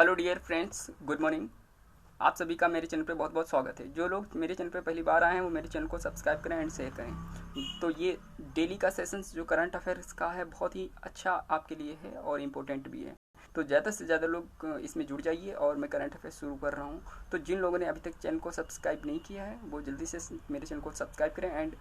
Hello dear friends, good morning. आप सभी का मेरे चैनल पे बहुत बहुत स्वागत है। जो लोग मेरे चैनल पे पहली बार आए हैं वो मेरे चैनल को सब्सक्राइब करें एंड शेयर करें। तो ये डेली का सेशंस जो करंट अफेयर्स का है बहुत ही अच्छा आपके लिए है और इम्पोर्टेंट भी है। तो ज़्यादा से ज़्यादा लोग इसमें जुड़ जाइए और मैं करंट अफेयर्स शुरू कर रहा हूँ। तो जिन लोगों ने अभी तक चैनल को सब्सक्राइब नहीं किया है वो जल्दी से मेरे चैनल को सब्सक्राइब करें एंड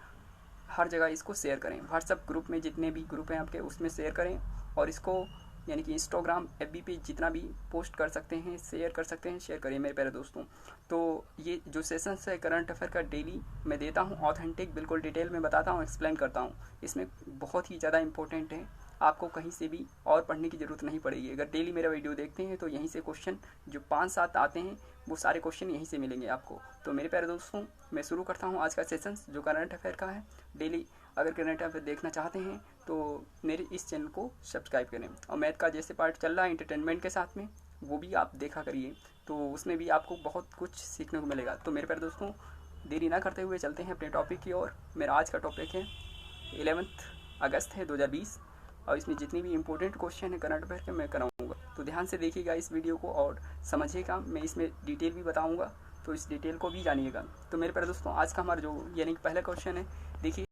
हर जगह इसको शेयर करें। व्हाट्सएप ग्रुप में जितने भी ग्रुप हैं आपके उसमें शेयर करें और इसको यानी कि इंस्टाग्राम एफबी पे जितना भी पोस्ट कर सकते हैं, शेयर कर सकते हैं, शेयर करिए मेरे प्यारे दोस्तों। तो ये जो सेशंस है करंट अफेयर का डेली मैं देता हूँ, ऑथेंटिक बिल्कुल डिटेल में बताता हूँ, एक्सप्लेन करता हूँ। इसमें बहुत ही ज़्यादा इंपॉर्टेंट है, आपको कहीं से भी और पढ़ने की ज़रूरत नहीं पड़ेगी। अगर डेली मेरा वीडियो देखते हैं तो यहीं से क्वेश्चन जो 5-7 आते हैं वो सारे क्वेश्चन यहीं से मिलेंगे आपको। तो मेरे प्यारे दोस्तों मैं शुरू करता हूँ आज का सेशंस जो करंट अफेयर का है डेली। अगर करंट अफेयर देखना चाहते हैं तो मेरे इस चैनल को सब्सक्राइब करें। और मैथ का जैसे पार्ट चल रहा है एंटरटेनमेंट के साथ में, वो भी आप देखा करिए, तो उसमें भी आपको बहुत कुछ सीखने को मिलेगा। तो मेरे प्यारे दोस्तों देरी ना करते हुए चलते हैं अपने टॉपिक की ओर। मेरा आज का टॉपिक है 11 अगस्त है 2020 और इसमें जितनी भी इम्पोर्टेंट क्वेश्चन है करंट अफेयर के मैं कराऊंगा। तो ध्यान से देखिएगा इस वीडियो को और समझिएगा। मैं इसमें डिटेल भी बताऊंगा, तो इस डिटेल को भी जानिएगा। तो मेरे प्यारे दोस्तों आज का हमारा जो यानी कि पहला क्वेश्चन है, देखिए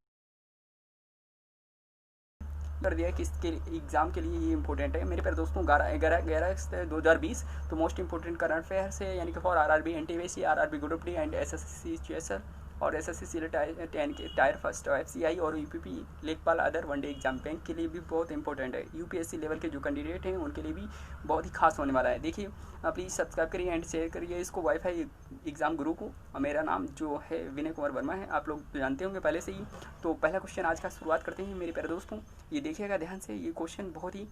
कर दिया है कि इसके एग्जाम के लिए ये इंपॉर्टेंट है मेरे प्यारे दोस्तों। 11/11/2020 तो मोस्ट इंपॉर्टेंट करंट अफेयर्स है यानी कि for RRB NTPC, RRB group D and SSC CSL और एसएससी टेन के टायर फर्स्ट एफसीआई और यूपीपी लेखपाल अदर वनडे एग्जाम बैंक के लिए भी बहुत इंपॉर्टेंट है। यूपीएससी लेवल के जो कैंडिडेट हैं उनके लिए भी बहुत ही खास होने वाला है। देखिए प्लीज़ सब्सक्राइब करिए एंड शेयर करिए इसको वाईफाई एग्जाम गुरु को। और मेरा नाम जो है विनय कुमार वर्मा है, आप लोग जानते होंगे पहले से ही। तो पहला क्वेश्चन आज का शुरुआत करते हैं मेरे प्यारे दोस्तों। ये देखिएगा ध्यान से, ये क्वेश्चन बहुत ही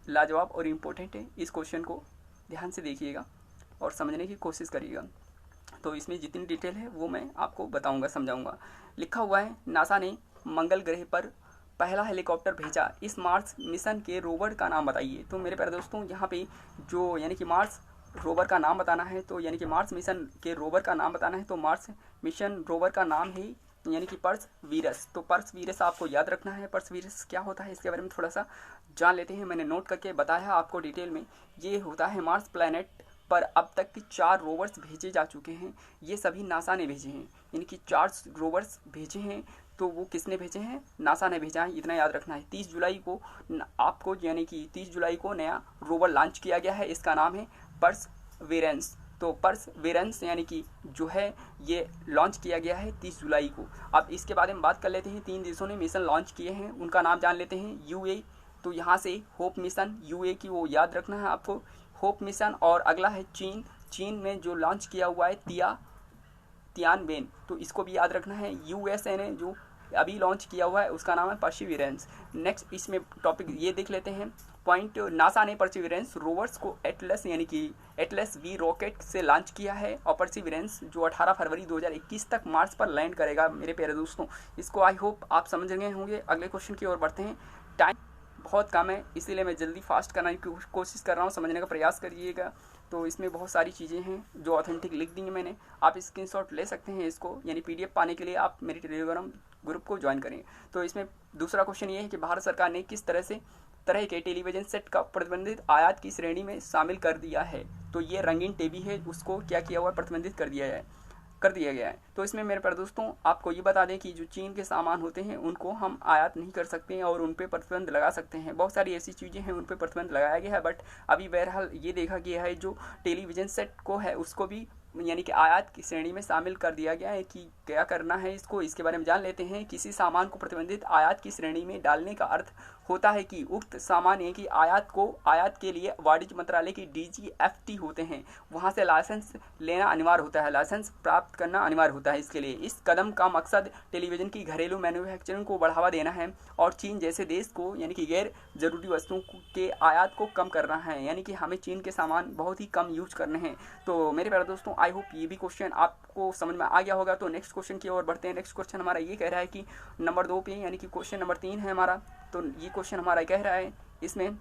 लाजवाब और इम्पोर्टेंट है। इस क्वेश्चन को ध्यान से देखिएगा और समझने की कोशिश करिएगा। तो इसमें जितनी डिटेल है वो मैं आपको बताऊंगा, समझाऊंगा। लिखा हुआ है नासा ने मंगल ग्रह पर पहला हेलीकॉप्टर भेजा, इस मार्स मिशन के रोवर का नाम बताइए। तो मेरे प्यारे दोस्तों यहाँ पे जो यानी कि मार्स रोवर का नाम बताना है, तो यानी कि मार्स मिशन के रोवर का नाम बताना है। तो मार्स मिशन रोवर का नाम है यानी कि परसवीरस। तो परसवीरस आपको याद रखना है। परसवीरस क्या होता है इसके बारे में थोड़ा सा जान लेते हैं। मैंने नोट करके बताया आपको डिटेल में। ये होता है मार्स प्लैनेट पर अब तक के 4 रोवर्स भेजे जा चुके हैं। ये सभी नासा ने भेजे हैं, यानी कि 4 रोवर्स भेजे हैं। तो वो किसने भेजे हैं? नासा ने भेजा है, इतना याद रखना है। 30 जुलाई को आपको यानी कि 30 जुलाई को नया रोवर लॉन्च किया गया है, इसका नाम है परसवीरेंस। तो परसवीरेंस यानी कि जो है ये लॉन्च किया गया है 30 जुलाई को। अब इसके बारे में बात कर लेते हैं। 3 देशों ने मिशन लॉन्च किए हैं, उनका नाम जान लेते हैं। यूए, तो यहाँ से होप मिशन यूए की वो याद रखना है आपको, होप मिशन। और अगला है चीन, चीन में जो लॉन्च किया हुआ है तियानवेन, तो इसको भी याद रखना है। यूएसए ने जो अभी लॉन्च किया हुआ है उसका नाम है परसिविरेंस। नेक्स्ट इसमें टॉपिक ये देख लेते हैं पॉइंट। नासा ने परसिविरेंस रोवर्स को एटलस यानी कि एटलस वी रॉकेट से लॉन्च किया है और परसिविरेंस जो 18 फरवरी 2021 तक मार्स पर लैंड करेगा। मेरे प्यारे दोस्तों इसको आई होप आप समझ गए होंगे। अगले क्वेश्चन की ओर बढ़ते हैं। टाइम बहुत कम है इसीलिए मैं जल्दी फास्ट करने की कोशिश कर रहा हूँ, समझने का प्रयास करिएगा। तो इसमें बहुत सारी चीज़ें हैं जो ऑथेंटिक लिख दी हैं मैंने, आप स्क्रीनशॉट ले सकते हैं इसको, यानी पीडीएफ पाने के लिए आप मेरे टेलीग्राम ग्रुप को ज्वाइन करें। तो इसमें दूसरा क्वेश्चन ये है कि भारत सरकार ने किस तरह के टेलीविज़न सेट का प्रतिबंधित आयात की श्रेणी में शामिल कर दिया है। तो ये रंगीन टीवी है, उसको क्या किया हुआ है? प्रतिबंधित कर दिया गया है। तो इसमें मेरे प्यारे दोस्तों आपको ये बता दें कि जो चीन के सामान होते हैं उनको हम आयात नहीं कर सकते हैं और उन पे प्रतिबंध लगा सकते हैं। बहुत सारी ऐसी चीज़ें हैं उन पे प्रतिबंध लगाया गया है, बट अभी बहरहाल ये देखा गया है जो टेलीविज़न सेट को है उसको भी यानी कि आयात की श्रेणी में शामिल कर दिया गया है। कि क्या करना है इसको, इसके बारे में जान लेते हैं। किसी सामान को प्रतिबंधित आयात की श्रेणी में डालने का अर्थ होता है कि उक्त सामान है कि आयात के लिए वाणिज्य मंत्रालय की डीजीएफटी होते हैं, वहाँ से लाइसेंस लेना अनिवार्य होता है, लाइसेंस प्राप्त करना अनिवार्य होता है इसके लिए। इस कदम का मकसद टेलीविज़न की घरेलू मैन्युफैक्चरिंग को बढ़ावा देना है और चीन जैसे देश को यानी कि गैर ज़रूरी वस्तुओं के आयात को कम करना है, यानी कि हमें चीन के सामान बहुत ही कम यूज करने हैं। तो मेरे प्यारे दोस्तों आई होप ये भी क्वेश्चन आपको समझ में आ गया होगा। तो नेक्स्ट क्वेश्चन की ओर बढ़ते हैं। नेक्स्ट क्वेश्चन हमारा ये कह रहा है कि नंबर 2 पे यानी कि क्वेश्चन नंबर 3 है हमारा। तो ये क्वेश्चन हमारा कह रहा है, इसमें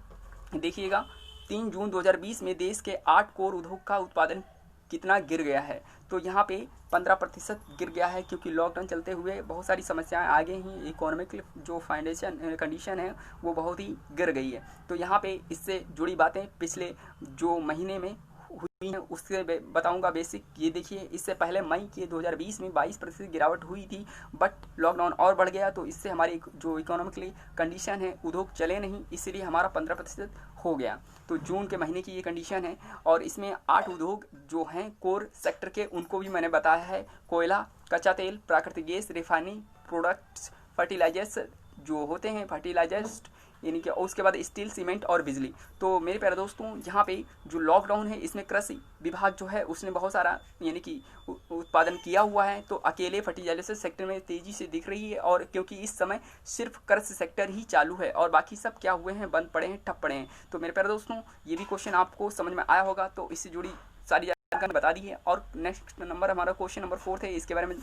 देखिएगा 3 जून 2020 में देश के 8 कोर उद्योग का उत्पादन कितना गिर गया है। तो यहाँ पे 15% गिर गया है क्योंकि लॉकडाउन चलते हुए बहुत सारी समस्याएं आ गई हैं। इकोनॉमिक जो फाउंडेशन कंडीशन है वो बहुत ही गिर गई है। तो यहाँ पे इससे जुड़ी बातें पिछले जो महीने में हुई हैं उससे बताऊंगा बेसिक। ये देखिए, इससे पहले मई के 2020 में 22% गिरावट हुई थी, बट लॉकडाउन और बढ़ गया तो इससे हमारी जो इकोनॉमिकली कंडीशन है, उद्योग चले नहीं, इसलिए हमारा 15% हो गया। तो जून के महीने की ये कंडीशन है। और इसमें 8 उद्योग जो हैं कोर सेक्टर के, उनको भी मैंने बताया है। कोयला, कच्चा तेल, प्राकृतिक गैस, रिफाइनिंग प्रोडक्ट्स, फर्टिलाइजर्स जो होते हैं, फर्टिलाइजर्स यानी कि, उसके बाद स्टील, सीमेंट और बिजली। तो मेरे प्यारे दोस्तों, यहाँ पे जो लॉकडाउन है इसमें कृषि विभाग जो है उसने बहुत सारा यानी कि उत्पादन किया हुआ है। तो अकेले फर्टिलाइजर सेक्टर में तेज़ी से दिख रही है, और क्योंकि इस समय सिर्फ कृषि सेक्टर ही चालू है और बाकी सब क्या हुए हैं, बंद पड़े हैं, ठप पड़े हैं। तो मेरे प्यारे दोस्तों, ये भी क्वेश्चन आपको समझ में आया होगा, तो इससे जुड़ी सारी जानकारी बता दी है। और नेक्स्ट नंबर हमारा क्वेश्चन नंबर 4 है, इसके बारे में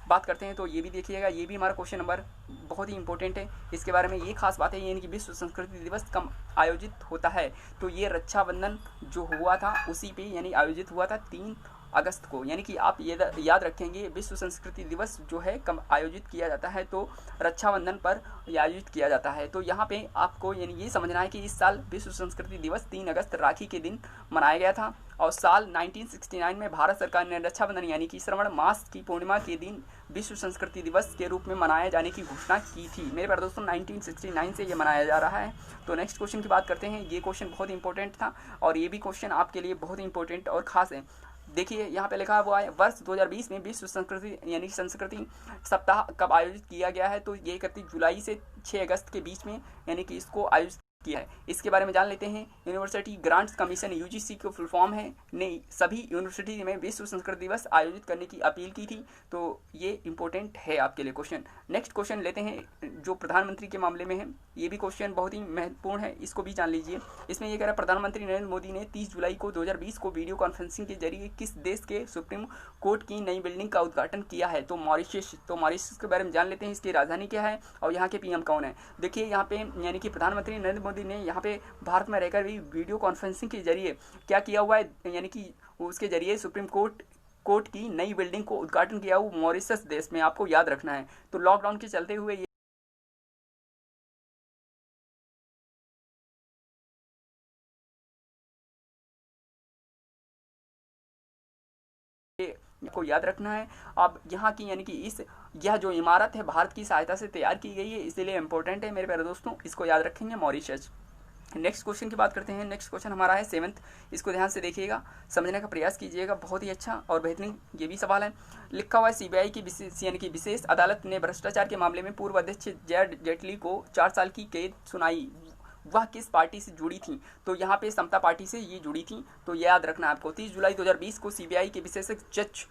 बात करते हैं। तो ये भी देखिएगा, ये भी हमारा क्वेश्चन नंबर बहुत ही इंपॉर्टेंट है। इसके बारे में ये खास बात है, यानी कि विश्व संस्कृति दिवस कब आयोजित होता है। तो ये रक्षाबंधन जो हुआ था उसी पे यानी आयोजित हुआ था 3 अगस्त को। यानी कि आप ये याद रखेंगे, विश्व संस्कृति दिवस जो है कब आयोजित किया जाता है, तो रक्षाबंधन पर आयोजित किया जाता है। तो यहाँ पे आपको यानी ये समझना है कि इस साल विश्व संस्कृति दिवस 3 अगस्त राखी के दिन मनाया गया था। और साल 1969 में भारत सरकार ने रक्षाबंधन यानी कि श्रावण मास की पूर्णिमा के दिन विश्व संस्कृति दिवस के रूप में मनाए जाने की घोषणा की थी। मेरे प्यारे दोस्तों, 1969 से ये मनाया जा रहा है। तो नेक्स्ट क्वेश्चन की बात करते हैं। ये क्वेश्चन बहुत इंपॉर्टेंट था और ये भी क्वेश्चन आपके लिए बहुत इंपॉर्टेंट और ख़ास है। देखिए, यहाँ पे लिखा हुआ है, वर्ष 2020 में विश्व संस्कृति यानी संस्कृति सप्ताह कब आयोजित किया गया है। तो ये 31 जुलाई से 6 अगस्त के बीच में यानी कि इसको आयोजित किया है। इसके बारे में जान लेते हैं। यूनिवर्सिटी ग्रांट्स कमीशन यूजीसी को फुल फॉर्म है, ने सभी यूनिवर्सिटी में विश्व संस्कृत दिवस आयोजित करने की अपील की थी। तो ये इंपॉर्टेंट है आपके लिए क्वेश्चन। नेक्स्ट क्वेश्चन लेते हैं जो प्रधानमंत्री के मामले में है। ये भी क्वेश्चन बहुत ही महत्वपूर्ण है, इसको भी जान लीजिए। इसमें यह कह रहा है, प्रधानमंत्री नरेंद्र मोदी ने 30 जुलाई को 2020 को वीडियो कॉन्फ्रेंसिंग के जरिए किस देश के सुप्रीम कोर्ट की नई बिल्डिंग का उद्घाटन किया है। तो मॉरिशस। तो मॉरिशस के बारे में जान लेते हैं, इसकी राजधानी क्या है और यहाँ के पीएम कौन है। देखिए, यहाँ पे यानी कि प्रधानमंत्री नरेंद्र मोदी ने यहाँ पे भारत में रहकर भी वीडियो कॉन्फ्रेंसिंग के जरिए क्या किया हुआ है, यानी कि उसके जरिए सुप्रीम कोर्ट की नई बिल्डिंग को उद्घाटन किया हुआ मॉरिशस देश में, आपको याद रखना है। तो लॉकडाउन के चलते हुए को याद रखना है। अब यहाँ की यानी कि यह जो इमारत है भारत की सहायता से तैयार की गई है, इसलिए इंपॉर्टेंट है मेरे प्यारे दोस्तों, इसको याद रखेंगे, मॉरिशस। नेक्स्ट क्वेश्चन की बात करते हैं। नेक्स्ट क्वेश्चन हमारा है 7th। इसको ध्यान से देखिएगा, समझने का प्रयास कीजिएगा, बहुत ही अच्छा और बेहतरीन ये भी सवाल है। लिखा हुआ है, सीबीआई की यानी कि विशेष अदालत ने भ्रष्टाचार के मामले में पूर्व अध्यक्ष जया जेटली को 4 साल की कैद सुनाई। वह किस पार्टी से जुड़ी थी। तो यहाँ पे समता पार्टी से ये जुड़ी थी, तो याद रखना आपको। 30 जुलाई 2020 को सीबीआई के विशेषज्ञ जज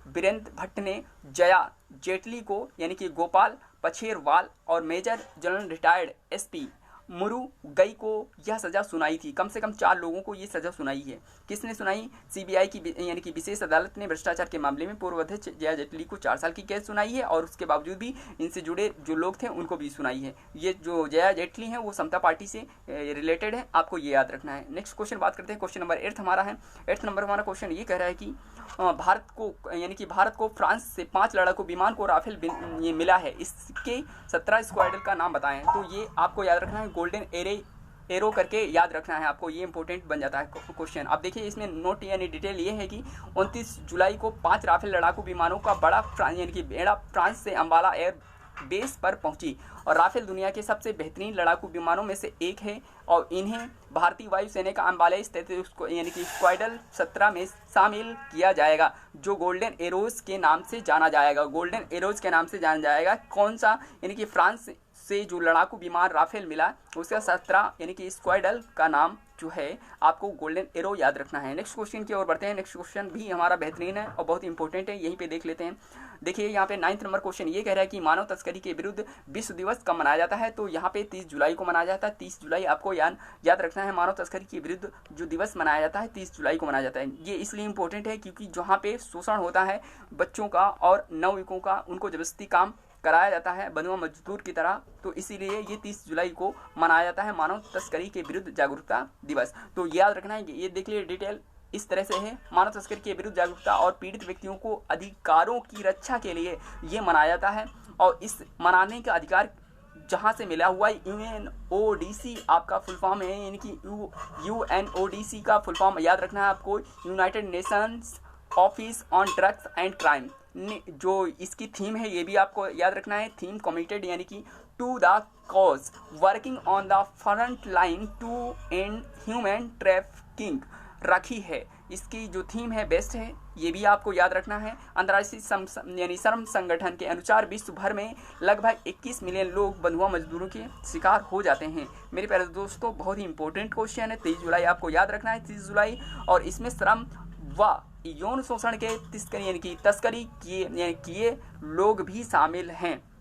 वीरेंद्र भट्ट ने जया जेटली को यानी कि गोपाल पछेरवाल और मेजर जनरल रिटायर्ड एसपी मुरुगई को यह सज़ा सुनाई थी। कम से कम 4 लोगों को ये सज़ा सुनाई है। किसने सुनाई? सीबीआई की यानी कि विशेष अदालत ने भ्रष्टाचार के मामले में पूर्व अध्यक्ष जया जेटली को 4 साल की कैद सुनाई है और उसके बावजूद भी इनसे जुड़े जो लोग थे उनको भी सुनाई है। ये जो जया जेटली हैं वो समता पार्टी से रिलेटेड है, आपको ये याद रखना है। नेक्स्ट क्वेश्चन बात करते हैं, क्वेश्चन नंबर 8 हमारा है। 8 नंबर हमारा क्वेश्चन ये कह रहा है कि भारत को फ्रांस से 5 लड़ाकू विमान को राफेल ये मिला है, इसके 17 स्क्वाड्रन का नाम बताएं। तो ये आपको याद रखना है, गोल्डन एरो करके याद रखना है आपको, ये इंपॉर्टेंट बन जाता है क्वेश्चन। अब देखिए, इसमें नोट यानी डिटेल ये है कि 29 जुलाई को 5 राफेल लड़ाकू विमानों का बड़ा यानी कि बेड़ा फ्रांस से अंबाला एयर बेस पर पहुंची और राफेल दुनिया के सबसे बेहतरीन लड़ाकू विमानों में से एक है और इन्हें भारतीय वायुसेना का अंबाला स्थित यानी कि स्क्वाड्रन 17 में शामिल किया जाएगा, जो गोल्डन एरोज के नाम से जाना जाएगा। गोल्डन एरोज के नाम से जाना जाएगा। कौन सा? यानी कि फ्रांस से जो लड़ाकू विमान राफेल मिला उसका 17 यानी कि स्क्वाड्रन का नाम जो है आपको गोल्डन एरो याद रखना है। नेक्स्ट क्वेश्चन की ओर बढ़ते हैं। नेक्स्ट क्वेश्चन भी हमारा बेहतरीन है और बहुत इंपॉर्टेंट है, यहीं पे देख लेते हैं। देखिए, यहाँ पे 9th नंबर क्वेश्चन ये कह रहा है कि मानव तस्करी के विरुद्ध विश्व दिवस कब मनाया जाता है। तो यहाँ पे 30 जुलाई को मनाया जाता है। 30 जुलाई आपको याद रखना है। मानव तस्करी के विरुद्ध जो दिवस मनाया जाता है 30 जुलाई को मनाया जाता है। ये इसलिए इंपॉर्टेंट है क्योंकि जहाँ पे शोषण होता है बच्चों का और नवयुवकों का, उनको जबरदस्ती काम कराया जाता है बंधुआ मजदूर की तरह, तो इसीलिए ये 30 जुलाई को मनाया जाता है मानव तस्करी के विरुद्ध जागरूकता दिवस। तो याद रखना है, ये देख लीजिए डिटेल इस तरह से है। मानव तस्करी के विरुद्ध जागरूकता और पीड़ित व्यक्तियों को अधिकारों की रक्षा के लिए ये मनाया जाता है और इस मनाने का अधिकार जहाँ से मिला हुआ UNODC आपका फुल फॉर्म है, यानी कि UNODC का फुल फॉर्म याद रखना है आपको, United Nations office on drugs and crime. जो इसकी थीम है ये भी आपको याद रखना है, थीम कमिटेड यानी कि to the cause working on the front line to end human trafficking रखी है। इसकी जो थीम है बेस्ट है, ये भी आपको याद रखना है। अंतर्राष्ट्रीय यानी श्रम संगठन के अनुसार विश्व भर में लगभग 21 मिलियन लोग बंधुआ मजदूरों के शिकार हो जाते हैं। मेरे प्यारे दोस्तों, बहुत ही इंपॉर्टेंट क्वेश्चन है, 23 जुलाई आपको याद रखना है, 30 जुलाई। और इसमें श्रम व यौन शोषण के तस्करी किए लोग भी शामिल हैं।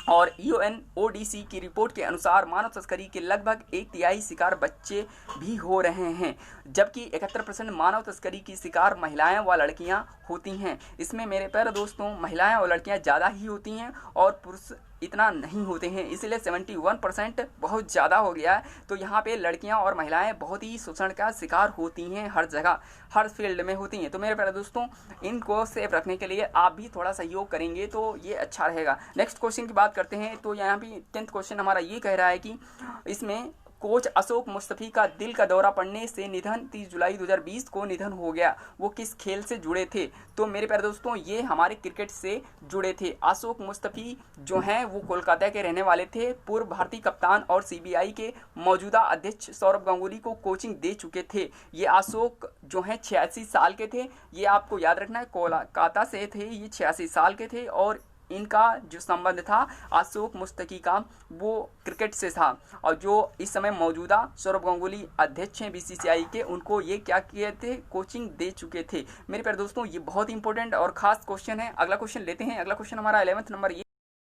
और UNODC की रिपोर्ट के अनुसार मानव तस्करी के लगभग 1/3 शिकार बच्चे भी हो रहे हैं, जबकि 71% मानव तस्करी की शिकार महिलाएं व लड़कियां होती हैं। इसमें मेरे प्यारे दोस्तों महिलाएं और लड़कियां ज़्यादा ही होती हैं और पुरुष इतना नहीं होते हैं, इसलिए 71% बहुत ज़्यादा हो गया है। तो यहाँ पे लड़कियाँ और महिलाएं बहुत ही शोषण का शिकार होती हैं, हर जगह हर फील्ड में होती हैं। तो मेरे प्यारे दोस्तों इनको सेफ रखने के लिए आप भी थोड़ा सहयोग करेंगे तो ये अच्छा रहेगा। नेक्स्ट क्वेश्चन की बात करते हैं, तो यहाँ पे 10th क्वेश्चन हमारा ये कह रहा है कि इसमें कोच अशोक मुस्तफी का दिल का दौरा पड़ने से निधन, 30 जुलाई 2020 को निधन हो गया। वो किस खेल से जुड़े थे? तो मेरे प्यारे दोस्तों ये हमारे क्रिकेट से जुड़े थे। अशोक मुस्तफी जो हैं वो कोलकाता के रहने वाले थे। पूर्व भारतीय कप्तान और CBI के मौजूदा अध्यक्ष सौरभ गांगुली को कोचिंग दे चुके थे। ये अशोक जो हैं 86 साल के थे, ये आपको याद रखना है, कोलकाता से थे, ये 86 साल के थे। और इनका जो संबंध था अशोक मुस्तफी का वो क्रिकेट से था। और जो इस समय मौजूदा सौरभ गांगुली अध्यक्ष हैं BCCI के, उनको ये क्या किए थे, कोचिंग दे चुके थे। मेरे प्यारे दोस्तों ये बहुत इंपॉर्टेंट और खास क्वेश्चन है। अगला क्वेश्चन लेते हैं। अगला क्वेश्चन हमारा 11th नंबर ये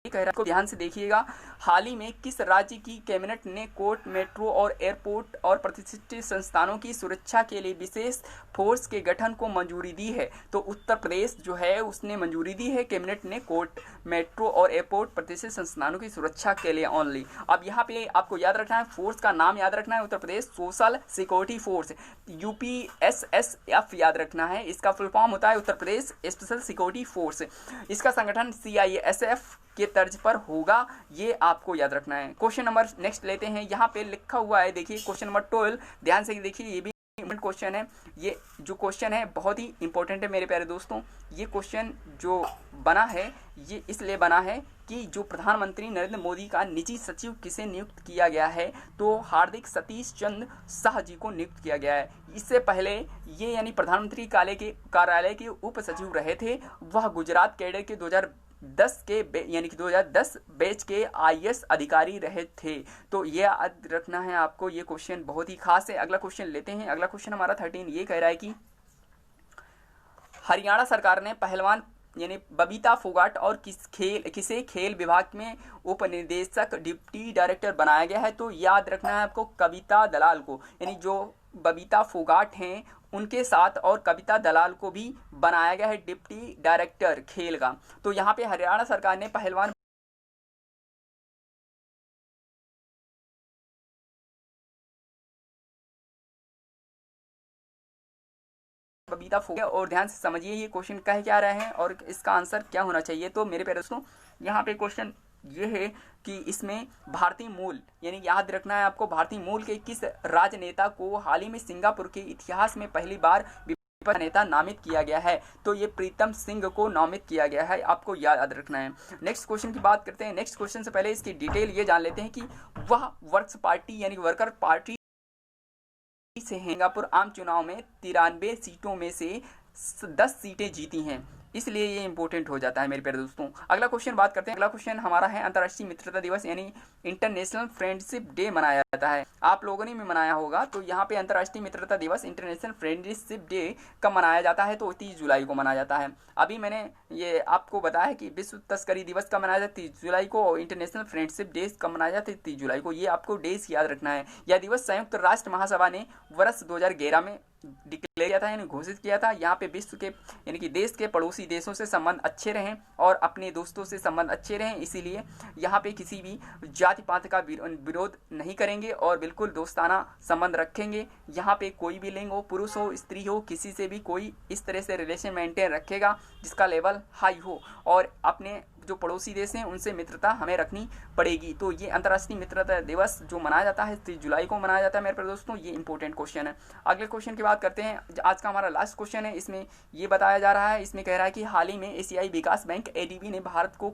कह रहा है, ध्यान से देखिएगा, हाल ही में किस राज्य की कैबिनेट ने कोर्ट, मेट्रो और एयरपोर्ट और प्रतिष्ठित संस्थानों की सुरक्षा के लिए विशेष फोर्स के गठन को मंजूरी दी है? तो उत्तर प्रदेश जो है उसने मंजूरी दी है, कैबिनेट ने कोर्ट, मेट्रो और एयरपोर्ट प्रतिष्ठित संस्थानों की सुरक्षा के लिए ओनली। अब यहाँ पे आपको याद रखना है, फोर्स का नाम याद रखना है, Uttar Pradesh social security force, UPSSF याद रखना है। इसका फुल फॉर्म होता है Uttar Pradesh special security force. इसका संगठन CISF के तर्ज पर होगा, ये आपको याद रखना है। क्वेश्चन नंबर नेक्स्ट लेते हैं। यहाँ पे लिखा हुआ है, देखिए क्वेश्चन नंबर 12, ध्यान से देखिए, ये भी क्वेश्चन है। ये जो क्वेश्चन है बहुत ही इंपॉर्टेंट है मेरे प्यारे दोस्तों। ये क्वेश्चन जो बना है ये इसलिए बना है कि जो प्रधानमंत्री नरेंद्र मोदी का निजी सचिव किसे नियुक्त किया गया है, तो हार्दिक सतीश चंद्र शाह जी को नियुक्त किया गया है। इससे पहले ये यानी प्रधानमंत्री कार्यालय के उप सचिव रहे थे, वह गुजरात कैडर के 2010 बैच के IAS अधिकारी रहे थे। तो ये याद रखना है आपको, ये क्वेश्चन बहुत ही खास है। अगला क्वेश्चन लेते हैं। अगला क्वेश्चन हमारा 13 ये कह रहा है कि हरियाणा सरकार ने पहलवान यानी बबीता फोगाट और किसे खेल विभाग में उप निदेशक डिप्टी डायरेक्टर बनाया गया है? तो याद रखना है आपको कविता दलाल को, यानी जो बबीता फोगाट हैं उनके साथ और कविता दलाल को भी बनाया गया है डिप्टी डायरेक्टर खेल का। तो यहाँ पे हरियाणा सरकार ने पहलवान बबीता फोगाट, और ध्यान से समझिए ये क्वेश्चन कह क्या रहे हैं और इसका आंसर क्या होना चाहिए। तो मेरे प्यारे दोस्तों यहाँ पे क्वेश्चन ये है कि इसमें भारतीय मूल यानी याद रखना है आपको, भारतीय मूल के किस राजनेता को हाल ही में सिंगापुर के इतिहास में पहली बार विपक्ष नेता नामित किया गया है? तो ये प्रीतम सिंह को नामित किया गया है, आपको याद रखना है। नेक्स्ट क्वेश्चन की बात करते हैं। नेक्स्ट क्वेश्चन से पहले इसकी डिटेल ये जान लेते हैं कि वह वर्क्स पार्टी यानी वर्कर पार्टी से सिंगापुर आम चुनाव में 93 सीटों में से 10 सीटें जीती हैं, इसलिए ये इंपॉर्टेंट हो जाता है मेरे प्यारे दोस्तों। अगला क्वेश्चन बात करते हैं। अगला क्वेश्चन हमारा है अंतर्राष्ट्रीय मित्रता दिवस यानी इंटरनेशनल फ्रेंडशिप डे मनाया जाता है। आप लोगों ने भी मनाया होगा। तो यहाँ पे अंतर्राष्ट्रीय मित्रता दिवस इंटरनेशनल फ्रेंडशिप डे कब मनाया जाता है? तो 30 जुलाई को मनाया जाता है। अभी मैंने ये आपको बताया कि विश्व तस्करी दिवस कब मनाया जाता है? 30 जुलाई को। और इंटरनेशनल फ्रेंडशिप डे कब मनाया जाता है? 30 जुलाई को। ये आपको डेज याद रखना है। यह दिवस संयुक्त राष्ट्र महासभा ने वर्ष 2011 में डिक्लेयर किया था यानी घोषित किया था। यहाँ पे विश्व के यानी कि देश के पड़ोसी देशों से संबंध अच्छे रहें और अपने दोस्तों से संबंध अच्छे रहें, इसीलिए यहाँ पे किसी भी जाति पात का विरोध नहीं करेंगे और बिल्कुल दोस्ताना संबंध रखेंगे। यहाँ पे कोई भी लिंग हो, पुरुष हो, स्त्री हो, किसी से भी कोई इस तरह से रिलेशन मेंटेन रखेगा जिसका लेवल हाई हो और अपने जो पड़ोसी देश हैं उनसे मित्रता हमें रखनी पड़ेगी। तो ये अंतर्राष्ट्रीय मित्रता दिवस जो मनाया जाता है 30 जुलाई को मनाया जाता है मेरे प्यारे दोस्तों। ये इंपॉर्टेंट क्वेश्चन है। अगले क्वेश्चन की बात करते हैं। आज का हमारा लास्ट क्वेश्चन है। इसमें ये बताया जा रहा है, इसमें कह रहा है कि हाल ही में एशियाई विकास बैंक एडीबी ने भारत को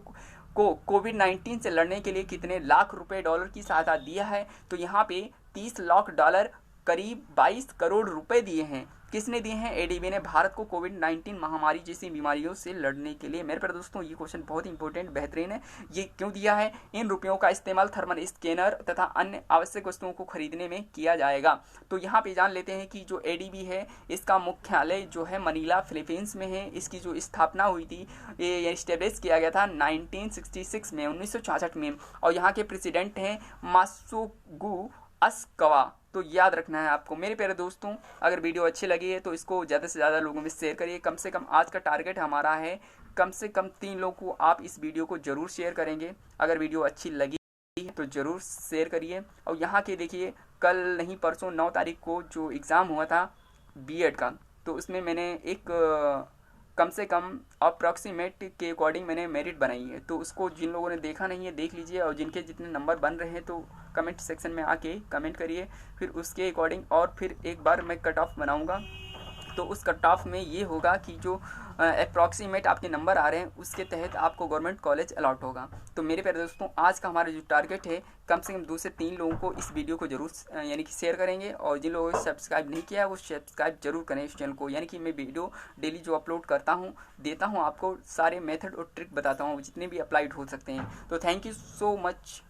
कोविड-19 से लड़ने के लिए कितने लाख रुपए डॉलर की सहायता दिया है। तो यहाँ पे 30 लाख डॉलर करीब 22 करोड़ रुपए दिए हैं। किसने दिए हैं? एडीबी ने भारत को कोविड-19 महामारी जैसी बीमारियों से लड़ने के लिए। मेरे प्यारे दोस्तों ये क्वेश्चन बहुत इंपॉर्टेंट बेहतरीन है। ये क्यों दिया है? इन रुपयों का इस्तेमाल थर्मल स्कैनर तथा अन्य आवश्यक वस्तुओं को खरीदने में किया जाएगा। तो यहाँ पे जान लेते हैं कि जो एडीबी है इसका मुख्यालय जो है मनीला फिलीपींस में है। इसकी जो स्थापना हुई थी, ये इस्टेब्लिश किया गया था 1966 में, 1966 में। और यहाँ के प्रेसिडेंट हैं मात्सुगु असाकावा। तो याद रखना है आपको। मेरे प्यारे दोस्तों अगर वीडियो अच्छी लगी है तो इसको ज़्यादा से ज़्यादा लोगों में शेयर करिए। कम से कम आज का टारगेट हमारा है कम से कम 3 लोगों को आप इस वीडियो को ज़रूर शेयर करेंगे। अगर वीडियो अच्छी लगी तो ज़रूर शेयर करिए। और यहाँ के देखिए कल नहीं परसों 9 तारीख को जो एग्ज़ाम हुआ था बीएड का, तो उसमें मैंने एक कम से कम अप्रॉक्सीमेट के अकॉर्डिंग मैंने मेरिट बनाई है। तो उसको जिन लोगों ने देखा नहीं है देख लीजिए, और जिनके जितने नंबर बन रहे हैं तो कमेंट सेक्शन में आके कमेंट करिए। फिर उसके अकॉर्डिंग और फिर एक बार मैं कट ऑफ बनाऊंगा। तो उस कट ऑफ में ये होगा कि जो अप्रॉक्सीमेट आपके नंबर आ रहे हैं उसके तहत आपको गवर्नमेंट कॉलेज अलॉट होगा। तो मेरे प्यारे दोस्तों आज का हमारा जो टारगेट है कम से कम 2 से 3 लोगों को इस वीडियो को जरूर यानी कि शेयर करेंगे। और जिन लोगों ने सब्सक्राइब नहीं किया है वो सब्सक्राइब जरूर करें इस चैनल को। यानी कि मैं वीडियो डेली जो अपलोड करता हूँ देता हूँ, आपको सारे मेथड और ट्रिक बताता हूँ जितने भी अप्लाइड हो सकते हैं। तो thank you so much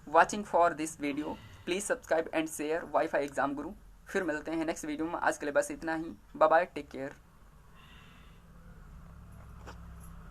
watching for this video. Please subscribe and share wifi exam गुरु। फिर मिलते हैं नेक्स्ट वीडियो में। आज के लिए बस इतना ही। Bye bye, take care.